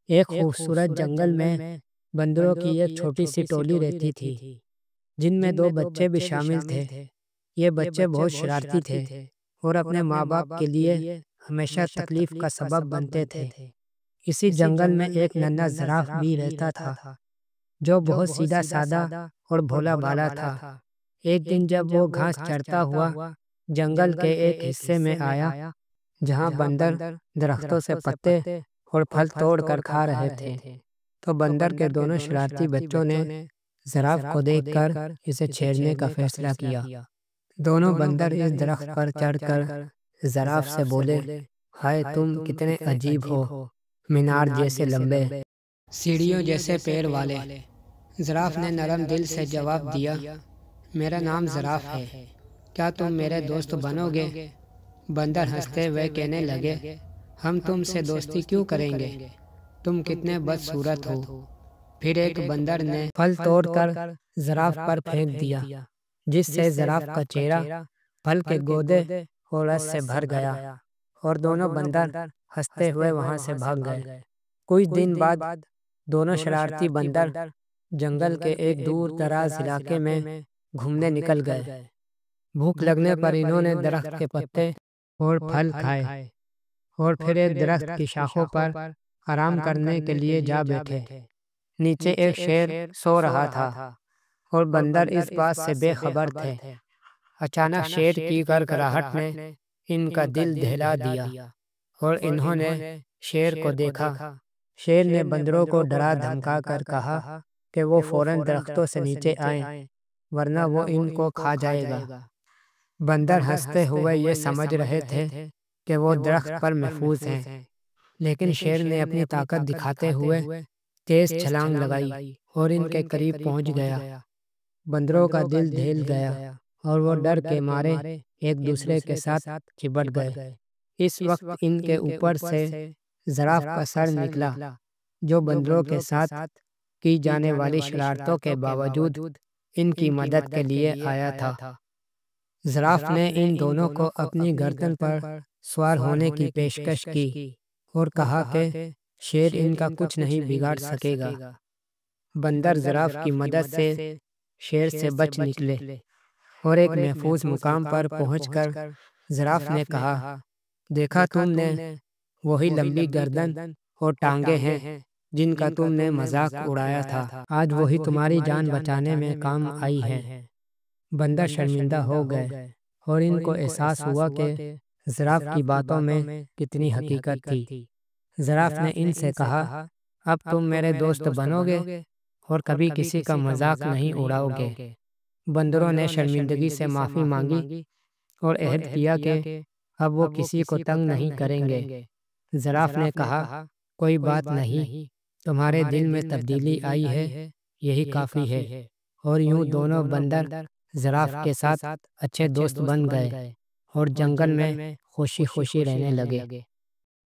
ایک خوبصورت جنگل میں بندروں کی ایک چھوٹی سی ٹولی رہتی تھی، جن میں 2 بچے بھی شامل تھے۔ یہ بچے بہت شرارتی تھے اور اپنے ماں باپ کے لیے ہمیشہ تکلیف کا سبب بنتے تھے۔ اسی جنگل میں ایک ننھا زراف بھی رہتا تھا، جو بہت سیدھا سادہ اور بھولا بھالا تھا۔ ایک دن جب وہ گھاس چرتا ہوا جنگل کے ایک حصے میں آیا، جہاں بندر درختوں سے پتے اور پھل توڑ کر کھا رہے تھے، تو بندر کے دونوں شرارتی بچوں نے زراف کو دیکھ کر اسے چھیڑنے کا فیصلہ کیا۔ دونوں بندر اس درخت پر چڑھ کر زراف سے بولے، ہائے تم کتنے عجیب ہو، مینار جیسے لمبے، سیڑھیوں جیسے پیر والے۔ زراف نے نرم دل سے جواب دیا، میرا نام زراف ہے، کیا تم میرے دوست بنو گے؟ بندر ہنستے ہوئے کہنے لگے، ہم تم سے دوستی کیوں کریں گے، تم کتنے بدصورت ہو۔ پھر ایک بندر نے پھل توڑ کر زراف پر پھینک دیا، جس سے زراف کا چہرہ پھل کے گودے اور رس سے بھر گیا، اور دونوں بندر ہنستے ہوئے وہاں سے بھاگ گئے۔ کچھ دن بعد دونوں شرارتی بندر جنگل کے ایک دور دراز علاقے میں گھومنے نکل گئے۔ بھوک لگنے پر انہوں نے درخت کے پتے اور پھل کھائے اور پھر ایک درخت کی شاخوں پر آرام کرنے کے لیے جا بیٹھے۔ نیچے ایک شیر سو رہا تھا اور بندر اس بات سے بے خبر تھے۔ اچانک شیر کی گڑگڑاہٹ نے ان کا دل دہلا دیا اور انہوں نے شیر کو دیکھا۔ شیر نے بندروں کو ڈرا دھمکا کر کہا کہ وہ فوراً درختوں سے نیچے آئیں، ورنہ وہ ان کو کھا جائے گا۔ بندر ہنستے ہوئے یہ سمجھ رہے تھے کہ وہ درخت پر محفوظ ہیں، لیکن شیر نے اپنی طاقت دکھاتے ہوئے تیز چھلانگ لگائی اور ان کے قریب پہنچ گیا۔ بندروں کا دل دہل گیا اور وہ ڈر کے مارے ایک دوسرے کے ساتھ چپٹ گئے۔ اس وقت ان کے اوپر سے زراف کا سر نکلا، جو بندروں کے ساتھ کی جانے والی شرارتوں کے باوجود ان کی مدد کے لیے آیا تھا۔ زراف نے ان دونوں کو اپنی گردن پر سوار ہونے کی پیشکش کی اور کہا کہ شیر ان کا کچھ نہیں بگاڑ سکے گا۔ بندر زراف کی مدد سے شیر سے بچ نکلے اور ایک محفوظ مقام پر پہنچ کر زراف نے کہا، دیکھا تم نے، وہی لمبی گردن اور ٹانگیں ہیں جن کا تم نے مذاق اڑایا تھا، آج وہی تمہاری جان بچانے میں کام آئی ہے۔ بندر شرمندہ ہو گئے اور ان کو احساس ہوا کہ زراف کی باتوں میں کتنی حقیقت تھی۔ زراف نے ان سے کہا، اب تم میرے دوست بنو گے اور کبھی کسی کا مذاق نہیں اڑاؤ گے۔ بندروں نے شرمندگی سے معافی مانگی اور عہد کیا کہ اب وہ کسی کو تنگ نہیں کریں گے۔ زراف نے کہا، کوئی بات نہیں، تمہارے دل میں تبدیلی آئی ہے، یہی کافی ہے۔ اور یوں دونوں بندر زراف کے ساتھ اچھے دوست بن گئے اور جنگل میں خوشی خوشی رہنے لگے۔